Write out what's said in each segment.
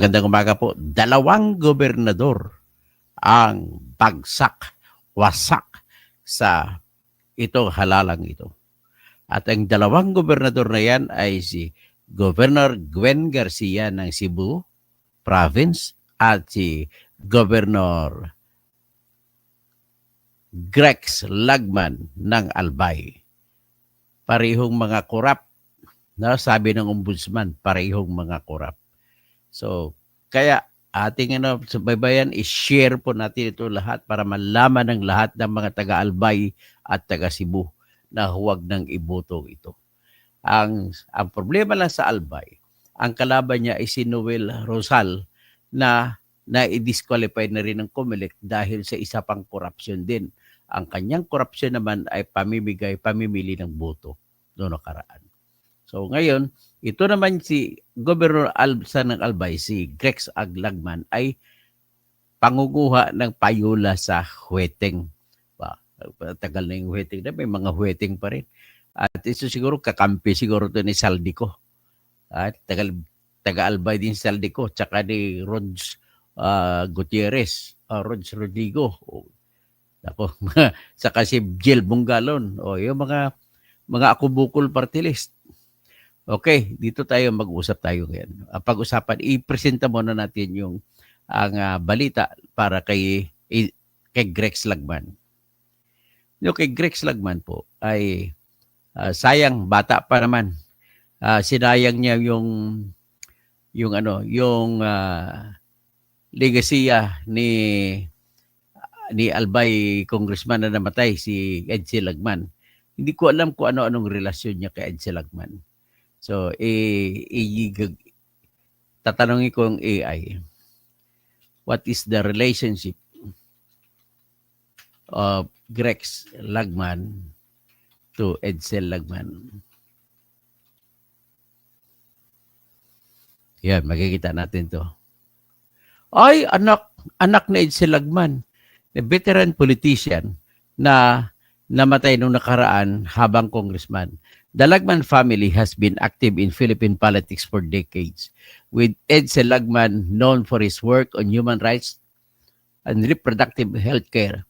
Magandang umaga po. Dalawang gobernador ang bagsak, wasak sa halalang ito. At ang dalawang gobernador na yan ay si Governor Gwen Garcia ng Cebu Province at si Governor Grex Lagman ng Albay. Parehong mga korap. Sabi ng ombudsman, parehong mga korap. So, kaya ating subaybayan, i-share po natin ito lahat para malaman ng lahat ng mga taga-Albay at taga-Cebu na huwag nang iboto ito. Ang problema lang sa Albay, ang kalaban niya ay si Noel Rosal na i-disqualify na rin ng COMELEC dahil sa isa pang korupsyon din. Ang kanyang korupsyon naman ay pamimili ng boto noong nakaraan. So ngayon, ito naman si Governor ng Albay, si Grex Lagman, ay pangunguha ng payula sa huweteng. Tagal na yung huweteng na, may mga huweteng pa rin. At ito siguro, kakampi siguro ito ni Saldico. At taga-Albay din si Saldico, tsaka ni Rods Gutierrez, Rods Rodrigo. Ako, saka si Jill Bungalon. Yung mga akubukol party list. Okay, dito tayo mag-usap tayo ngayon. Pag-usapan, i-presenta muna natin ang balita para kay Grex Lagman. Kay Grex Lagman po ay sayang, bata pa naman. Sinayang niya yung legasiya ni Albay congressman na namatay, si Edsel Lagman. Hindi ko alam kung ano-anong relasyon niya kay Edsel Lagman. So, tatanungin ko ang AI, what is the relationship of Grex Lagman to Edsel Lagman? Yan, makikita natin to. Ay, anak na Edsel Lagman, a veteran politician na namatay nung nakaraan habang congressman. The Lagman family has been active in Philippine politics for decades, with Edsel Lagman known for his work on human rights and reproductive health care.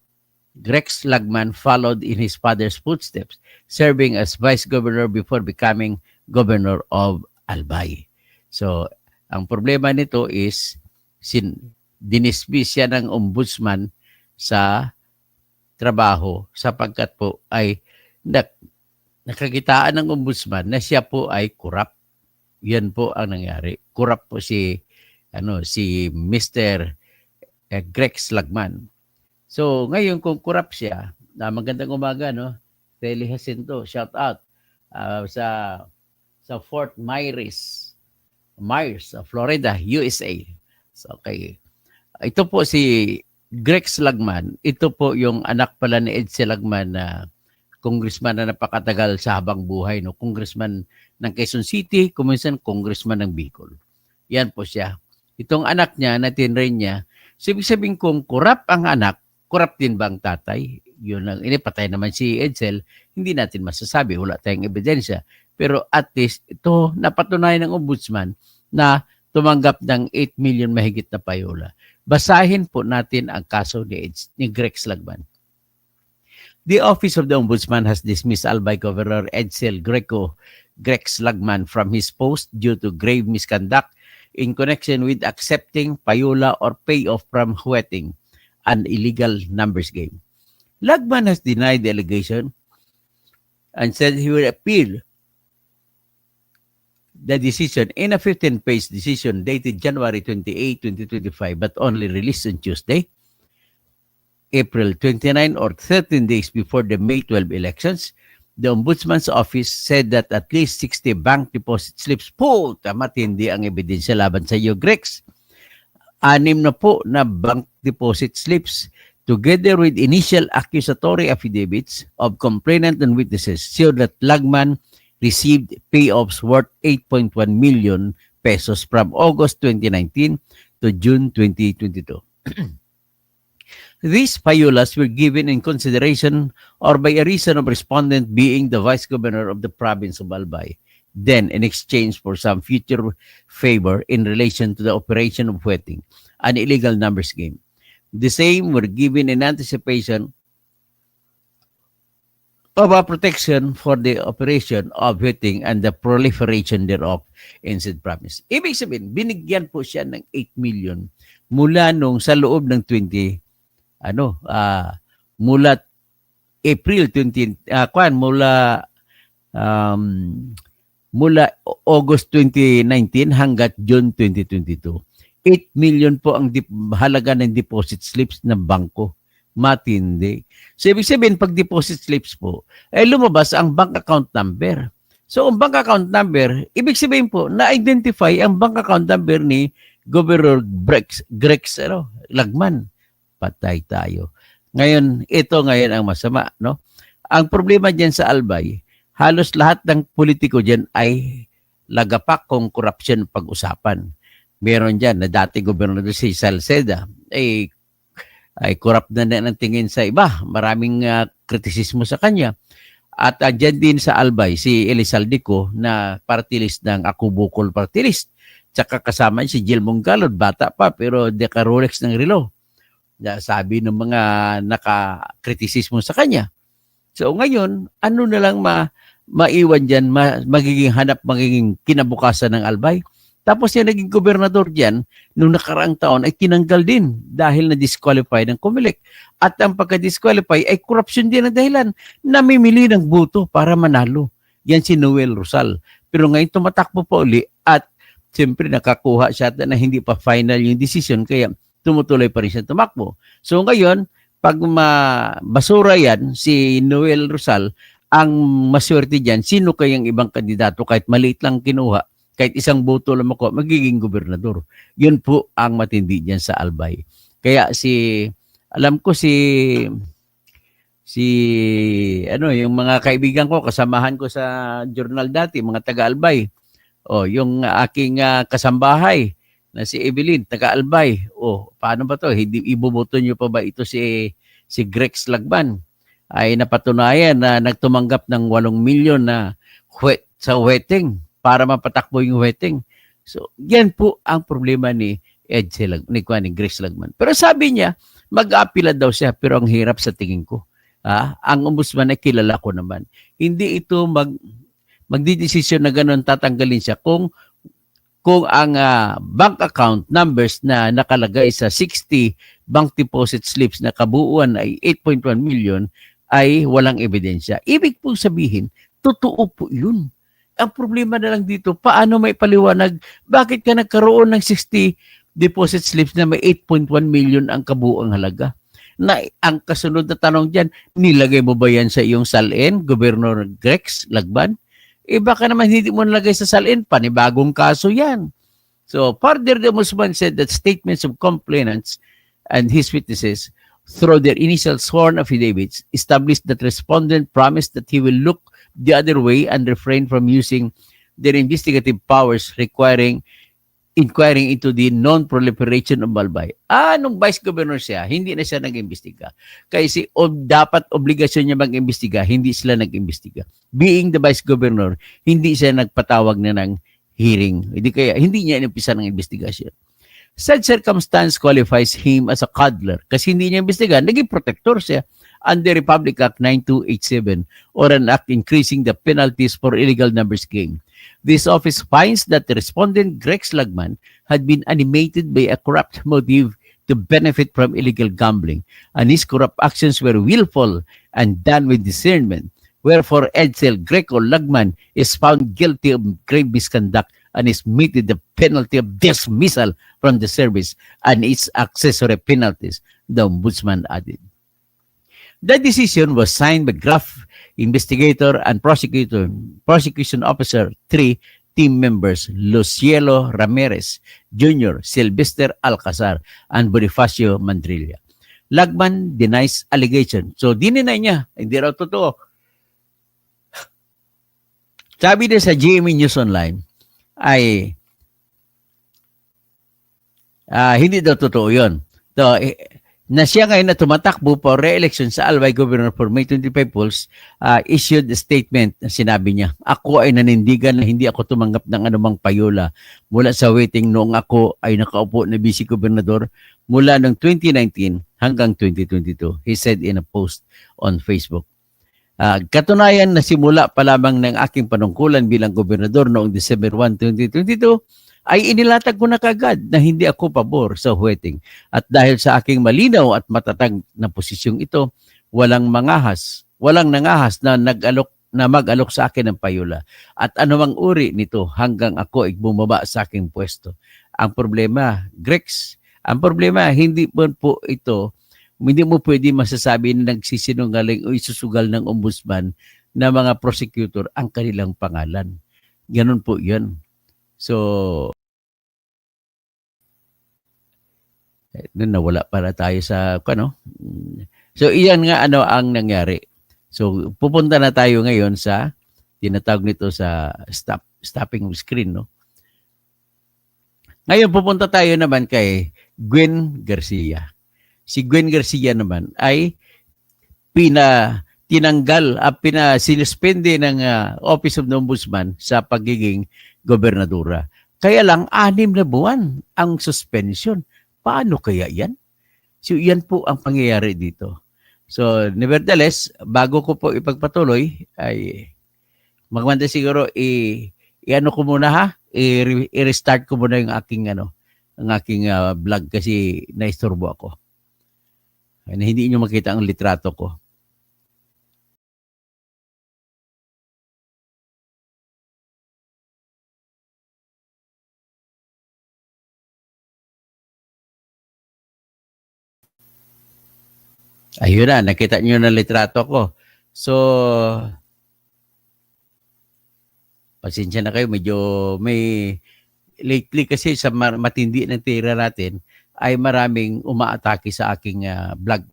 Grex Lagman followed in his father's footsteps, serving as vice governor before becoming governor of Albay. So, ang problema nito is dinismiss siya ng ombudsman sa trabaho sapagkat po ay nakakitaan ng ombudsman na siya po ay corrupt. Yan po ang nangyari. Corrupt po si Mr. Grex Lagman. So ngayon kung corrupt siya, magandang umaga Telly Jacinto, shout out sa Fort Myers, Florida, USA. So okay. Ito po si Grex Lagman. Ito po yung anak pala ni Edsel Lagman na congressman na napakatagal sa habang buhay, congressman ng Quezon City, kuminsan congressman ng Bicol. Yan po siya. Itong anak niya, na tinrain niya, ibig sabihin kung corrupt ang anak, corrupt din ba ang tatay? Yun lang, inipatay naman si Edsel, hindi natin masasabi, wala tayong ebidensya. Pero at least, ito napatunayan ng ombudsman na tumanggap ng 8 million mahigit na payola. Basahin po natin ang kaso ni Grex Lagman. The Office of the Ombudsman has dismissed Albay Governor Edsel Grex Lagman from his post due to grave misconduct in connection with accepting payola or payoff from huweting, an illegal numbers game. Lagman has denied the allegation and said he will appeal the decision in a 15-page decision dated January 28, 2025, but only released on Tuesday, April 29, or 13 days before the May 12 elections. The Ombudsman's Office said that at least 60 bank deposit slips po, matindi ang ebidensya laban sa iyo, Grex. 6 na po na bank deposit slips together with initial accusatory affidavits of complainant and witnesses show that Lagman received payoffs worth 8.1 million pesos from August 2019 to June 2022. These payolas were given in consideration or by a reason of respondent being the vice governor of the province of Albay. then in exchange for some future favor in relation to the operation of wetting, an illegal numbers game. The same were given in anticipation of a protection for the operation of wetting and the proliferation thereof in said province. Ibig sabihin, binigyan po siya ng 8 million mula nung sa loob ng 20, mula April 20, mula August 2019 hanggat June 2022. 8 million po ang halaga ng deposit slips ng bangko. Matindi. So, ibig sabihin, pag deposit slips po, ay lumabas ang bank account number. So, ang bank account number, ibig sabihin po, na-identify ang bank account number ni Governor Grex Lagman. Patay tayo. Ngayon, ito ngayon ang masama. No? Ang problema dyan sa Albay, halos lahat ng politiko dyan ay lagapak kung corruption pag-usapan. Meron dyan na dati Governor si Salceda, ay corrupt na ng tingin sa iba. Maraming kritisismo sa kanya. At dyan din sa Albay, si Elizaldico na party list ng Ako Bukol party list. Tsaka kasama si Jill Mongalod, bata pa pero deka-Rolex ng relo. Sabi ng mga nakakritisismo sa kanya. So ngayon, ano na lang maiwan dyan, magiging kinabukasan ng Albay. Tapos yung naging gobernador diyan nung nakaraang taon ay tinanggal din dahil na-disqualify ng COMELEC. At ang pagka-disqualify ay corruption din ang dahilan. Namimili ng boto para manalo. Yan si Noel Rosal. Pero ngayon tumatakbo pa uli at siyempre nakakuha siya na hindi pa final yung decision kaya tumutuloy pa rin siya tumakbo. So ngayon, pag basura yan, si Noel Rosal, ang maswerte dyan, sino kayang ibang kandidato kahit maliit lang kinuha, kahit isang boto lang makuha, magiging gobernador. Yun po ang matindi dyan sa Albay. Kaya alam ko yung mga kaibigan ko, kasamahan ko sa journal dati, mga taga-Albay. Yung aking kasambahay na si Evelyn, taga-Albay. Paano ba to? Hindi iboboto nyo pa ba ito si Grex Lagman? Ay napatunayan na nagtumanggap ng 8 milyon na sa wetting para mapatakbo yung wetting. So, yan po ang problema ni Grex Lagman. Pero sabi niya, mag-apila daw siya, pero ang hirap sa tingin ko. Ang ombudsman ay kilala ko naman. Hindi ito magdidesisyon na gano'n tatanggalin siya kung ang bank account numbers na nakalagay sa 60 bank deposit slips na kabuuan ay 8.1 million ay walang ebidensya. Ibig po sabihin, totoo po yun. Ang problema na lang dito, paano may paliwanag? Bakit ka nagkaroon ng 60 deposit slips na may 8.1 million ang kabuuang halaga? Na ang kasunod na tanong dyan, nilagay mo ba yan sa iyong salin, Governor Grex Lagman? Baka naman hindi mo nalagay sa salin, panibagong kaso yan. So, further, the ombudsman said that statements of complainants and his witnesses through their initial sworn affidavits established that respondent promised that he will look the other way and refrain from using their investigative powers inquiring into the non-proliferation of Albay. Nung vice governor siya, hindi na siya nag-imbestiga. Kasi dapat obligasyon niya mag-imbestiga, hindi sila nag-imbestiga. Being the vice governor, hindi siya nagpatawag na ng hearing. Hindi niya inumpisa ng investigasyon. Said circumstance qualifies him as a coddler kasi hindi niya imbestiga, naging protector siya under Republic Act 9287 or an act increasing the penalties for illegal numbers game. This office finds that the respondent Grex Lagman had been animated by a corrupt motive to benefit from illegal gambling, and his corrupt actions were willful and done with discernment. Wherefore, Edsel Greco Lagman is found guilty of grave misconduct and is meted the penalty of dismissal from the service and its accessory penalties, the ombudsman added. The decision was signed by GRAF investigator and prosecution officer 3 team members, Lucielo Ramirez Jr., Sylvester Alcazar, and Bonifacio Mandrilla. Lagman denies allegation. So, dininay niya. Hindi raw totoo. Sabi din sa GMA News Online, ay hindi daw totoo yun. So, na siya ngayon na tumatakbo for re-election sa Albay Governor for May 25 polls, issued a statement na sinabi niya, ako ay nanindigan na hindi ako tumanggap ng anumang payola mula sa waiting noong ako ay nakaupo na vice gobernador mula ng 2019 hanggang 2022. He said in a post on Facebook. Katunayan na simula pa lamang ng aking panungkulan bilang gobernador noong December 1, 2022, ay inilatag ko na kagad na hindi ako pabor sa waiting. At dahil sa aking malinaw at matatag na posisyong ito, walang nangahas na mag-alok sa akin ng payola. At anumang uri nito hanggang ako ay bumaba sa aking pwesto. Ang problema, Grex, hindi mo pwede masasabi na nagsisinungaling o isusugal ng ombudsman na mga prosecutor ang kanilang pangalan. Ganun po yun. So, nawala para tayo sa So, iyan nga ang nangyari. So, pupunta na tayo ngayon sa tinatawag nito sa stopping screen, no? Ngayon, pupunta tayo naman kay Gwen Garcia. Si Gwen Garcia naman ay sinisuspende ng Office of the Ombudsman sa pagiging gobernadora. Kaya lang, 6 na buwan ang suspension. Paano kaya yan? So, yan po ang pangyayari dito. So, nevertheless, bago ko po ipagpatuloy, ay magmanda siguro i-ano ko muna ha, i-restart ko muna yung aking vlog kasi naisturbo ako. Na hindi niyo makita ang litrato ko. Ayun na, nakita niyo na litrato ko. So, pasensya na kayo, medyo may lately kasi sa matindi ng tira natin ay maraming umaatake sa aking vlog.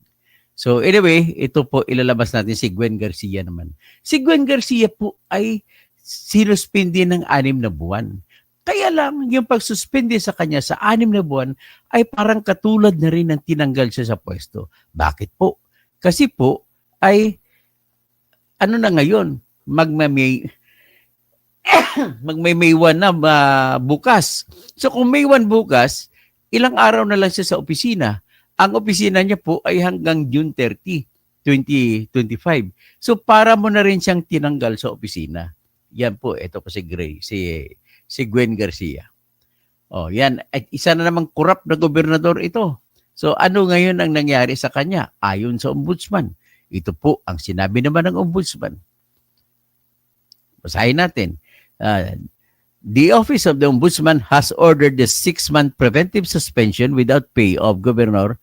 So anyway, ito po ilalabas natin si Gwen Garcia naman. Si Gwen Garcia po ay sinuspindi ng 6 na buwan. Kaya lang, yung pagsuspindi sa kanya sa 6 na buwan ay parang katulad na rin ng tinanggal siya sa pwesto. Bakit po? Kasi po ay ano na ngayon, magmamay 1 na bukas. So kung May 1 bukas, ilang araw na lang siya sa opisina. Ang opisina niya po ay hanggang June 30, 2025. So para mo na rin siyang tinanggal sa opisina. Yan po, ito po si Gwen Garcia. Oh, yan. At isa na namang corrupt na gobernador ito. So ano ngayon ang nangyari sa kanya? Ayon sa ombudsman. Ito po ang sinabi naman ng ombudsman. Basahin natin. The Office of the Ombudsman has ordered the 6-month preventive suspension without pay of Governor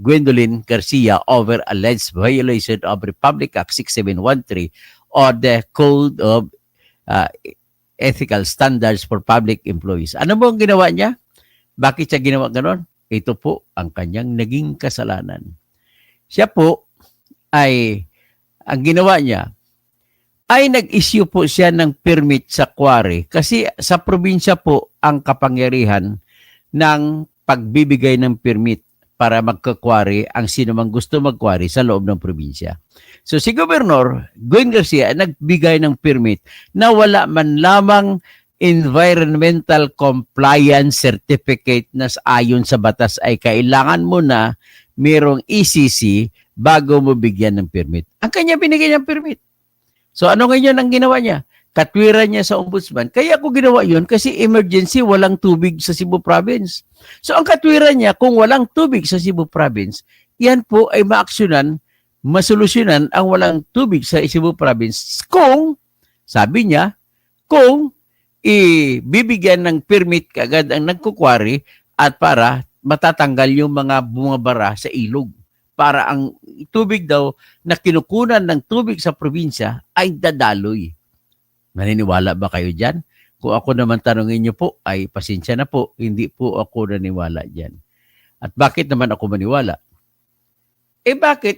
Gwendolyn Garcia over alleged violation of Republic Act 6713 or the Code of Ethical Standards for Public Employees. Ano mo ang ginawa niya? Bakit siya ginawa ganon? Ito po ang kanyang naging kasalanan. Siya po ay, ang ginawa niya, ay nag-issue po siya ng permit sa quarry kasi sa probinsya po ang kapangyarihan ng pagbibigay ng permit para magka-quarry ang sino mang gusto mag-quarry sa loob ng probinsya. So si Governor Gwen Garcia nagbigay ng permit na wala man lamang environmental compliance certificate na ayon sa batas ay kailangan mo na mayroong ECC bago mo bigyan ng permit. Ang kanya binigay niyang permit. So ano ngayon ang ginawa niya? Katwiran niya sa ombudsman. Kaya ako ginawa yun kasi emergency, walang tubig sa Cebu Province. So ang katwiran niya, kung walang tubig sa Cebu Province, yan po ay maaksyonan, masolusyonan ang walang tubig sa Cebu Province kung, sabi niya, kung ibibigyan ng permit kagad ang nagkukwari at para matatanggal yung mga bumabara sa ilog. Para ang tubig daw na kinukunan ng tubig sa probinsya ay dadaloy. Naniniwala ba kayo dyan? Kung ako naman tanongin niyo po, ay pasensya na po, hindi po ako naniwala dyan. At bakit naman ako maniwala? Bakit?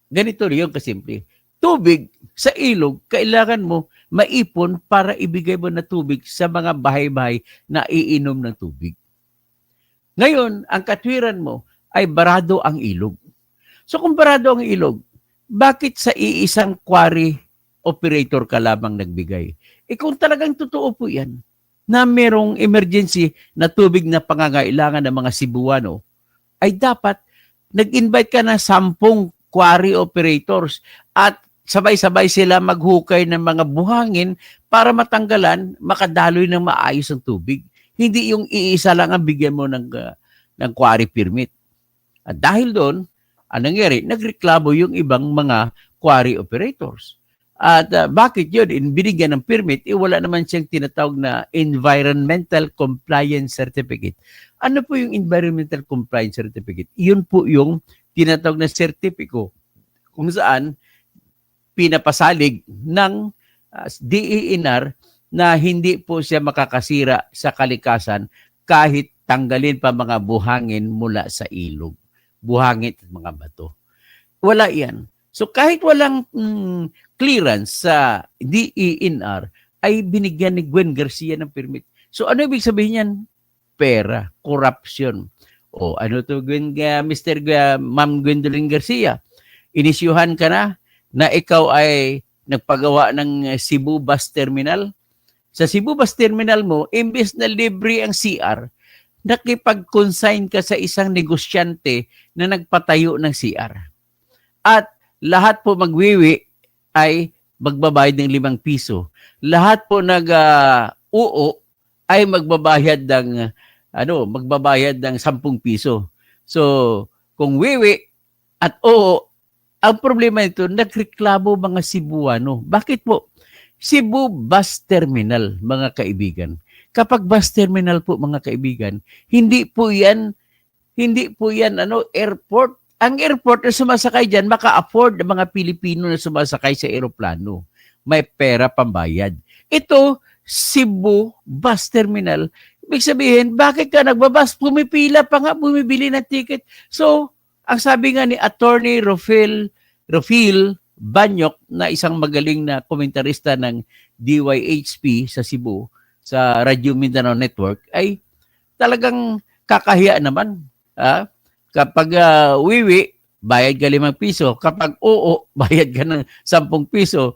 Ganito rin yung kasimple. Tubig sa ilog, kailangan mo maipon para ibigay mo na tubig sa mga bahay-bahay na iinom ng tubig. Ngayon, ang katwiran mo, ay barado ang ilog. So kung barado ang ilog, bakit sa iisang quarry operator ka lamang nagbigay? Kung talagang totoo po yan, na merong emergency na tubig na pangangailangan ng mga Cebuano, ay dapat nag-invite ka ng 10 quarry operators at sabay-sabay sila maghukay ng mga buhangin para matanggalan, makadaloy ng maayos ang tubig. Hindi yung iisa lang ang bigyan mo ng quarry permit. At dahil doon, anong nangyari? Nagreklamo yung ibang mga quarry operators. At bakit yun? Binigyan ng permit, wala naman siyang tinatawag na Environmental Compliance Certificate. Ano po yung Environmental Compliance Certificate? Yun po yung tinatawag na sertipiko kung saan pinapasalig ng DENR na hindi po siya makakasira sa kalikasan kahit tanggalin pa mga buhangin mula sa ilog. Buhangin at mga bato. Wala yan. So kahit walang clearance sa DENR, ay binigyan ni Gwen Garcia ng permit. So ano ibig sabihin yan? Pera, corruption. O ano to Mr. Ma'am Gwendolyn Garcia? Inisyuhan ka na ikaw ay nagpagawa ng Cebu Bus Terminal. Sa Cebu Bus Terminal mo, imbes na libre ang CR, nakipag-consign ka sa isang negosyante na nagpatayo ng CR. At lahat po magwiwi ay magbabayad ng 5 piso. Lahat po nag-uo ay magbabayad ng 10 piso. So, kung wiwi at oo, ang problema nito, nagreklamo mga Cebuano. Bakit po? Cebu Bus Terminal, mga kaibigan. Kapag bus terminal po, mga kaibigan, hindi po yan airport. Ang airport na sumasakay dyan, maka-afford ng mga Pilipino na sumasakay sa aeroplano. May pera pambayad. Ito, Cebu Bus Terminal. Ibig sabihin, bakit ka nagbabas? Pumipila pa nga, bumibili ng ticket. So, ang sabi nga ni Attorney Rofil Banyok, na isang magaling na komentarista ng DYHP sa Cebu, sa Radyo Mindanao Network, ay talagang kakahiya naman. Kapag wiwi, bayad ka 5 piso. Kapag oo, bayad ka ng 10 piso.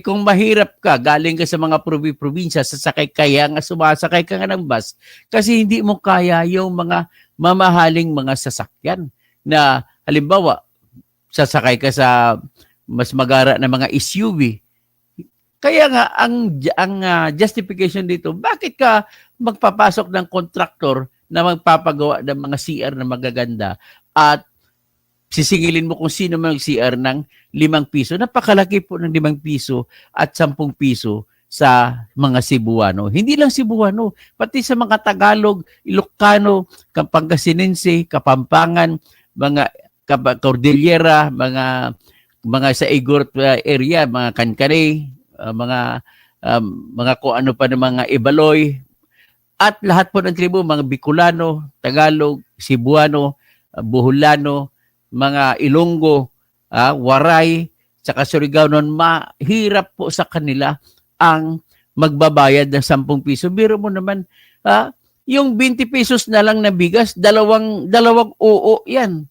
Kung mahirap ka, galing ka sa mga probinsya, sumasakay ka nga ng bus, kasi hindi mo kaya yung mga mamahaling mga sasakyan na halimbawa, sasakay ka sa mas magara na mga SUV. Kaya nga, ang justification dito, bakit ka magpapasok ng kontraktor na magpapagawa ng mga CR na magaganda at sisingilin mo kung sino man CR ng 5 piso. Napakalaki po ng 5 piso at 10 piso sa mga Cebuano. Hindi lang Cebuano, pati sa mga Tagalog, Ilocano, Pangasinense, Kapampangan, mga Cordillera, mga sa Igorot area, mga Kankanay, mga kung ano pa ng mga Ibaloy, at lahat po ng tribo, mga Bicolano, Tagalog, Cebuano, Boholano, mga Ilonggo, Waray, saka Surigao noon, mahirap po sa kanila ang magbabayad ng 10 piso. Biro mo naman, yung 20 pesos na lang na bigas, dalawang oo yan.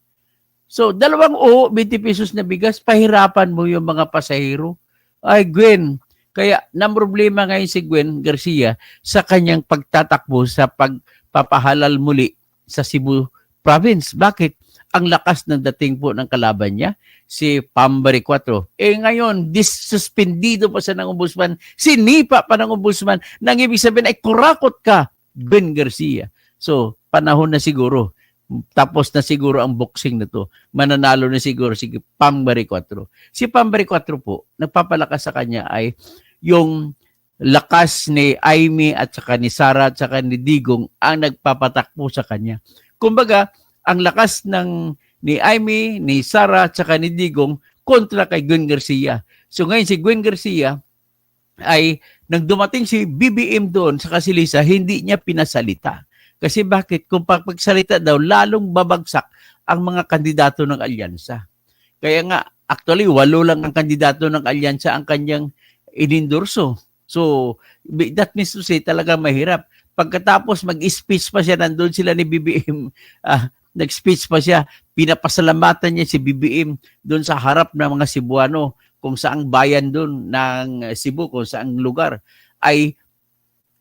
So, 2 oo, 20 pesos na bigas, pahirapan mo yung mga pasahero. Ay, Gwen, kaya problema ngayon si Gwen Garcia sa kanyang pagtatakbo sa pagpapahalal muli sa Cebu Province. Bakit? Ang lakas ng dating po ng kalaban niya, si Pambari 4. Ngayon, suspendido pa siya ng ombudsman, sinipa pa ng ombudsman, nang ibig sabihin ay kurakot ka, Gwen Garcia. So, panahon na siguro. Tapos na siguro ang boxing na to. Mananalo na siguro si Pambari 4. Si Pambari 4 po, nagpapalakas sa kanya ay yung lakas ni Aimee at saka ni Sara at saka ni Digong ang nagpapatakbo sa kanya. Kumbaga, ang lakas ni Aimee, ni Sara at saka ni Digong kontra kay Gwen Garcia. So ngayon si Gwen Garcia ay nang dumating si BBM doon sa Kasilisa, hindi niya pinasalita. Kasi bakit? Kung pagsalita daw, lalong babagsak ang mga kandidato ng alyansa. Kaya nga, actually, 8 lang ang kandidato ng alyansa ang kanyang inendorso. So, that means to say, talaga mahirap. Pagkatapos mag-speech pa siya, nandun sila ni BBM, nag-speech pa siya, pinapasalamatan niya si BBM doon sa harap ng mga Cebuano, kung saang bayan doon ng Cebu, kung saang lugar, ay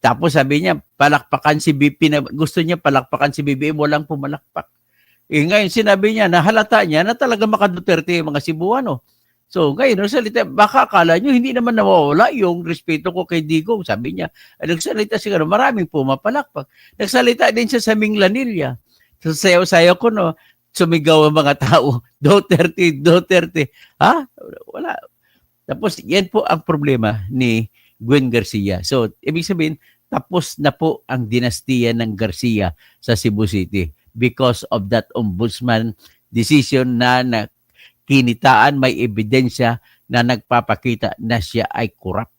tapos sabi niya, palakpakan si BBM, gusto niya palakpakan si BBM, walang pumalakpak. Ngayon sinabi niya, na halata niya na talaga maka-Duterte yung mga Cebuano. So ngayon, nagsalita, baka akala nyo, hindi naman nawawala yung respeto ko kay Digong. Sabi niya, nagsalita siya, maraming pumapalakpak. Nagsalita din siya sa Minglanilla. So sayaw-sayaw ko, no, sumigaw ang mga tao, Duterte, Duterte. Ha? Wala. Tapos yan po ang problema ni Gwen Garcia. So ibig sabihin, tapos na po ang dinastiya ng Garcia sa Cebu City because of that ombudsman decision na kinitaan, may ebidensya na nagpapakita na siya ay corrupt.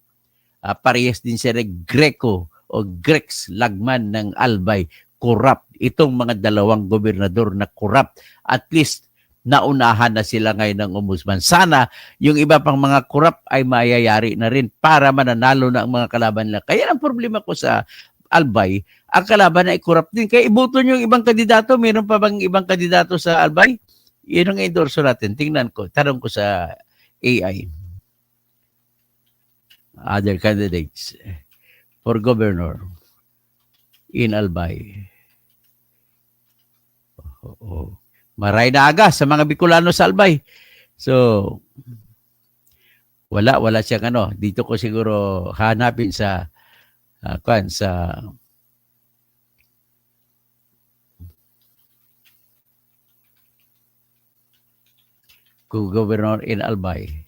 Parehas din siya ng Greco o Grex Lagman ng Albay, corrupt. Itong mga dalawang gobernador na corrupt, at least naunahan na sila ngayon ng ombudsman. Sana yung iba pang mga corrupt ay mayayari na rin para mananalo na ang mga kalaban nila. Kaya ang problema ko sa Albay, ang kalaban ay corrupt din. Kaya iboto nyo yung ibang kandidato. Meron pa bang ibang kandidato sa Albay? Yun ang endorso natin. Tingnan ko. Tanong ko sa AI. Other candidates for governor in Albay. Maray na aga sa mga Bicolano sa Albay. So, wala siyang ano. Dito ko siguro hanapin sa sa governor in Albay.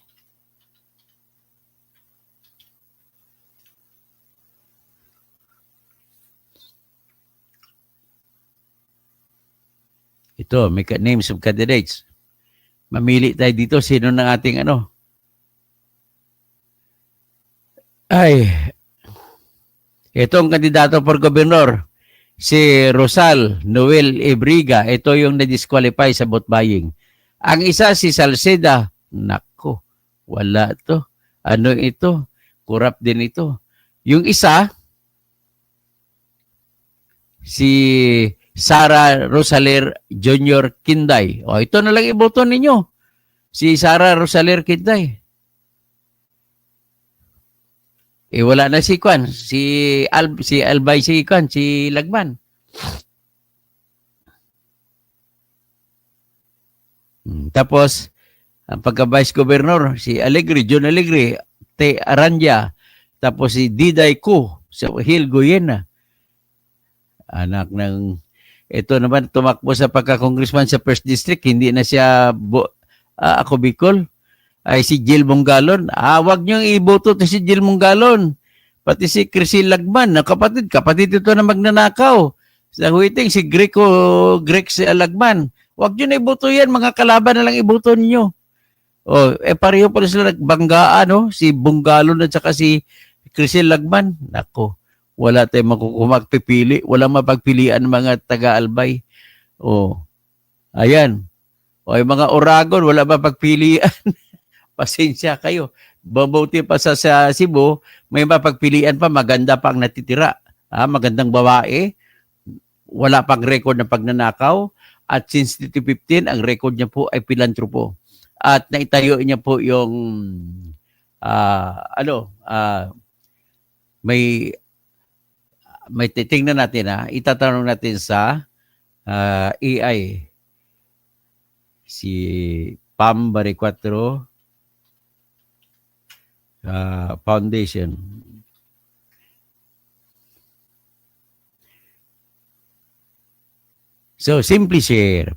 Ito, may names of candidates. Mamili tayo dito. Sino ng ating ano? Ay, ito ang kandidato for governor. Si Rosal Noel Ebriga. Ito yung na-disqualify sa vote buying. Ang isa si Salceda. Nako, wala to. Ano ito? Corrupt din ito. Yung isa, si Sara Rosaler Jr. Kinday. O, ito na lang iboto ninyo. Si Sara Rosaler Kinday. Wala na si Kwan. Si Albay, si Kwan, si Lagman. Tapos, ang pagka-vice governor, si Alegre, John Alegre, Te Aranja, tapos si Diday Ku, sa Hill Goyena. Anak ng, ito naman, tumakbo sa pagka-congressman sa 1st District, hindi na siya ako Bicol, ay si Jill Mongalon. Wag niyong iboto to si Jill Mongalon. Pati si Crisel Lagman, na kapatid ito na magnanakaw. Sa huiting, si Grex Lagman. Wag niyo na iboto yan, mga kalaban na lang iboto niyo. Pareho pala sila nagbanggaan, no? Si Bungalon at saka si Crisel Lagman. Nako, wala tayong magpipili. Wala mapagpilian mga taga-Albay. Ayan. Yung mga Oragon, wala mapagpilian. Pasensya kayo. Babuti pa sa Cebu, may mapagpilian pa, maganda pa ang natitira. Magandang babae. Wala pang record ng pagnanakaw. At since 2015, ang record niya po ay pilantropo. At naitayo niya po yung may titingnan natin, itatanong natin sa AI si Pam Baricuatro Foundation. So, simply share.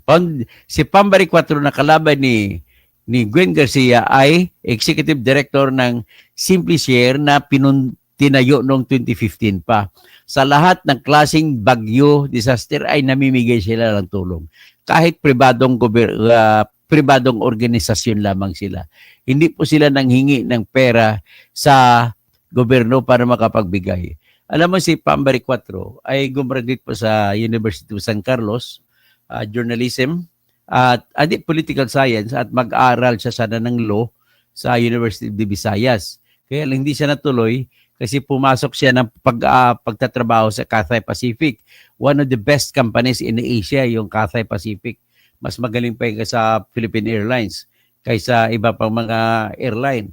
Si Pam Baricuatro na kalaban ni Gwen Garcia ay executive director ng Simply Share na tinayo noong 2015 pa. Sa lahat ng klaseng bagyo, disaster ay namimigay sila ng tulong. Kahit pribadong organisasyon lamang sila. Hindi po sila nanghingi ng pera sa gobyerno para makapagbigay. Alam mo si Pam Baricuatro ay gumraduate po sa University of San Carlos, journalism, at political science, at mag-aral siya sana ng law sa University of the Visayas. Kaya lang hindi siya natuloy kasi pumasok siya ng pagtatrabaho sa Cathay Pacific. One of the best companies in Asia, yung Cathay Pacific. Mas magaling pa yung sa Philippine Airlines kaysa iba pang mga airline.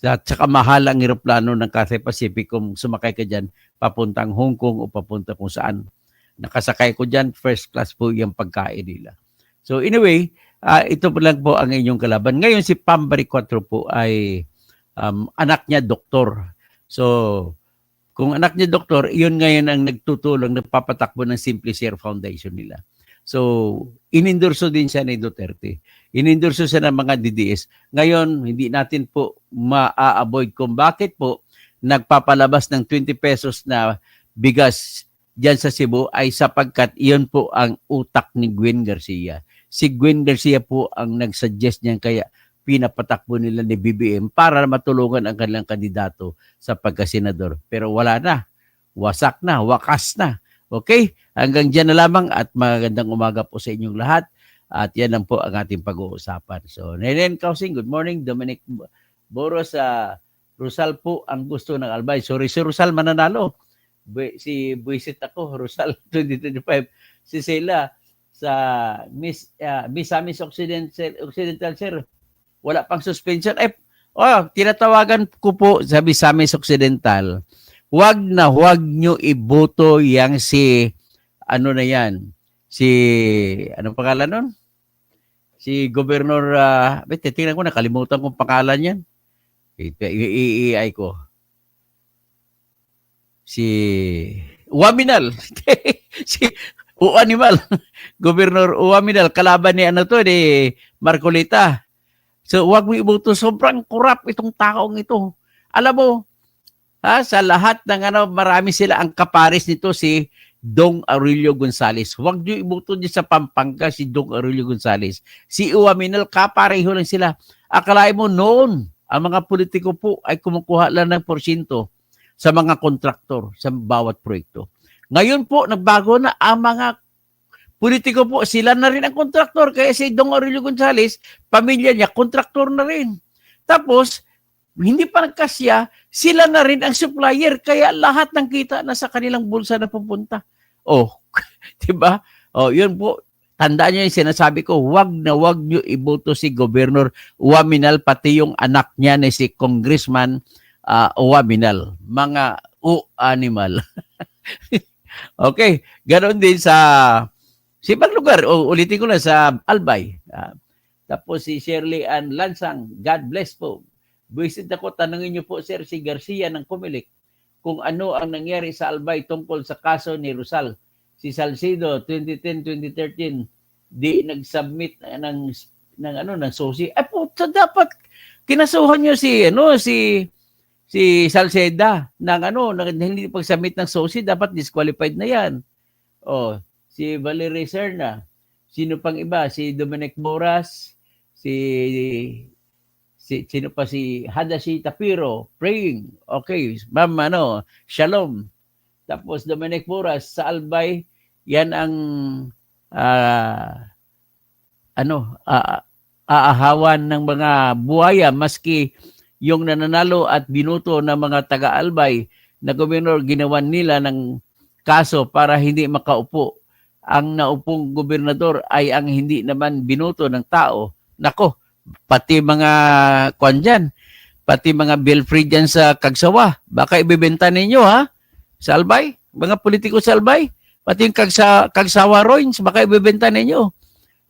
At saka mahal ang eroplano ng Cathay Pacific kung sumakay ka dyan papuntang Hong Kong o papunta kung saan. Nakasakay ko dyan, first class po yung pagkain nila. So anyway, ito po lang po ang inyong kalaban. Ngayon si Pambari 4 po ay anak niya doktor. So kung anak niya doktor, iyon ngayon ang nagtutulong, nagpapatakbo ng Simplicare Foundation nila. So, inendorso din siya ni Duterte. Inendorso siya ng mga DDS. Ngayon, hindi natin po ma-avoid kung bakit po nagpapalabas ng 20 pesos na bigas dyan sa Cebu ay sapagkat iyon po ang utak ni Gwen Garcia. Si Gwen Garcia po ang nagsuggest niyan kaya pinapatakbo nila ni BBM para matulungan ang kanilang kandidato sa pagkasenador. Pero wala na. Wasak na. Wakas na. Okay? Hanggang dyan na lamang at magandang umaga po sa inyong lahat. At yan lang po ang ating pag-uusapan. So, Nenen Kausing, good morning. Dominic Boros, Rosal po ang gusto ng Albay. Sorry, si Rosal mananalo. Si Buisit ako, Rosal 2025. Si Sela sa Misamis Occidental, sir. Wala pang suspension. Tinatawagan ko po sa Misamis Occidental. Huwag nyo iboto yang si ano na yan, si anong pangalan nun? Si Governor, tingnan ko, nakalimutan kong pangalan yan. I-AI ko. Si Uwaminal. Si Uanimal. Governor Uwaminal, kalaban ni ano to, ni Marcolita. So, huwag mo iboto. Sobrang kurap itong taong ito. Alam mo, sa lahat ng marami sila ang kapares nito si Dong Aurelio Gonzales. Huwag niyo iboto niyo sa Pampanga si Dong Aurelio Gonzales. Si Uwaminal, kapareho lang sila. Akalain mo noon, ang mga politiko po ay kumukuha lang ng porsyento sa mga kontraktor sa bawat proyekto. Ngayon po, nagbago na ang mga politiko po. Sila na rin ang kontraktor. Kaya si Dong Aurelio Gonzales, pamilya niya, kontraktor na rin. Tapos, hindi pa nagkasya, sila na rin ang supplier. Kaya lahat ng kita nasa kanilang bulsa na pupunta. Diba? Yun po. Tandaan nyo yung sinasabi ko, wag nyo iboto si Governor Uwaminal, pati yung anak niya na si Congressman Uwaminal. Mga animal. Okay. Ganon din sa ibang lugar. Ulitin ko na sa Albay. Tapos si Shirley Ann Lansang, God bless po. Buisit ako, tanungin niyo po sir si Garcia ng Comelec kung ano ang nangyari sa Albay tungkol sa kaso ni Rosal. Si Salcido 2010-2013 di nag-submit ng SOSI. So dapat kinasuhan niyo si Salceda ng hindi pag-submit ng SOSI, dapat disqualified na 'yan. Si Valerie Serna, sino pang iba? Si Dominic Moras, sino pa si Hadashi Tapiro, praying. Okay, ma'am, shalom. Tapos Dominic Moras sa Albay, yan ang aahawan ng mga buhaya, maski yung nananalo at binuto ng mga taga-Albay na gobernador, ginawan nila ng kaso para hindi makaupo. Ang naupong gobernador ay ang hindi naman binuto ng tao. Nako, pati mga pati mga Belfry dyan sa Kagsawa, baka ibebenta ninyo sa Albay, mga politiko sa Albay, pati yung Kagsawa Royns, baka ibebenta ninyo.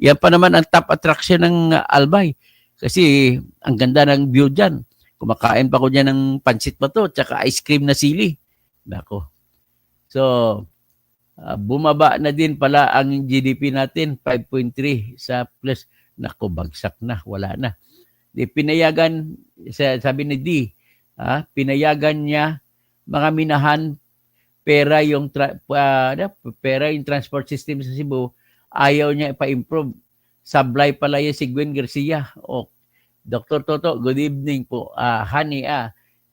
Yan pa naman ang top attraction ng Albay, kasi ang ganda ng view dyan. Kumakain pa ko dyan ng pansit pa to, tsaka ice cream na sili. Nako. So, bumaba na din pala ang GDP natin, 5.3 sa plus. Nako, bagsak na, wala na. Pinayagan, sabi ni D, pinayagan niya mga minahan pera yung transport system sa Cebu, ayaw niya ipa-improve. Sablay pala yan si Gwen Garcia. Dr. Toto, good evening po. Honey,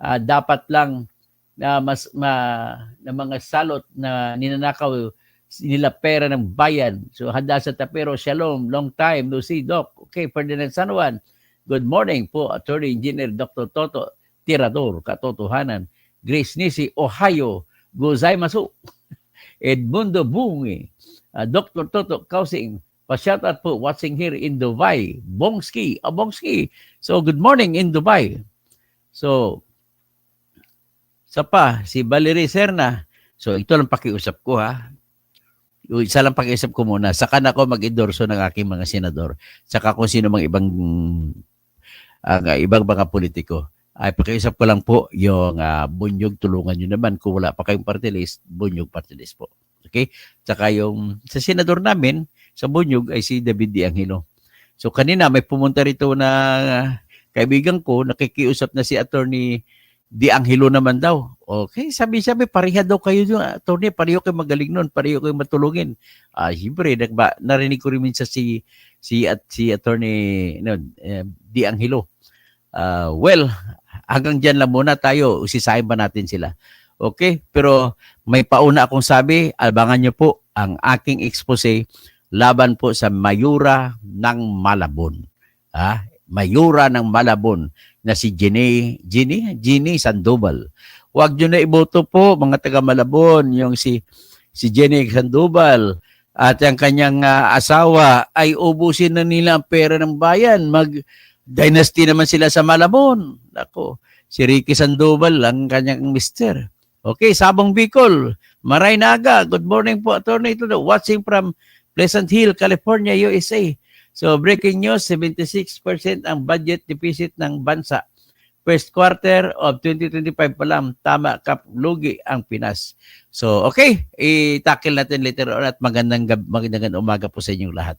dapat lang na na mga salot na ninanakaw nila pera ng bayan. So, handa sa Tapero, shalom, long time, no see, Doc. Okay, Ferdinand San Juan, good morning po, Attorney Engineer Dr. Toto, Tirador, katotohanan. Grace Nisi, Ohio, gozaimasu. Edmundo Bungi, Dr. Toto Kausing, pa-shoutout po watching here in Dubai. Bongski, Bongski. So, good morning in Dubai. So, si Valerie Serna. So, ito lang pakiusap ko ha. Isa lang pakiusap ko muna. Saka na ako mag-endorso ng aking mga senador. Saka kung sino mang ibang mga politiko. Ay pakiusap ko lang po yung Bunyog, tulungan nyo naman. Kung wala pa kayong party list, Bunyog party list po. Okay? Saka yung sa senador namin, sa Bunyog ay si David D. Angelo. So kanina may pumunta rito na kaibigan ko, nakikiusap na si Attorney D. Angelo naman daw. Okay, sabi pareha daw kayo doon. Attorney, pareho kayo magaling nun, pareho kayo matulungin. Siyempre, narinig ko rin minsan si Attorney D. Angelo. Well, hanggang dyan lang muna tayo. Usisahin ba natin sila? Okay? Pero may pauna akong sabi, abangan nyo po ang aking expose laban po sa Mayura ng Malabon. Mayura ng Malabon na si Jenny Sandoval. Huwag nyo na iboto po, mga taga Malabon, yung si Jenny Sandoval at ang kanyang asawa ay ubusin na nila ang pera ng bayan. Dynasty naman sila sa Malabon. Ako, si Ricky Sandoval ang kanyang mister. Okay, Sabong Bicol, Maray Naga. Good morning po, Attorney Tudo. Watching from Pleasant Hill, California, USA. So, breaking news, 76% ang budget deficit ng bansa. First quarter of 2025 pa lang, tama lugi ang Pinas. So, okay, i-tackle natin later on at magandang umaga po sa inyong lahat.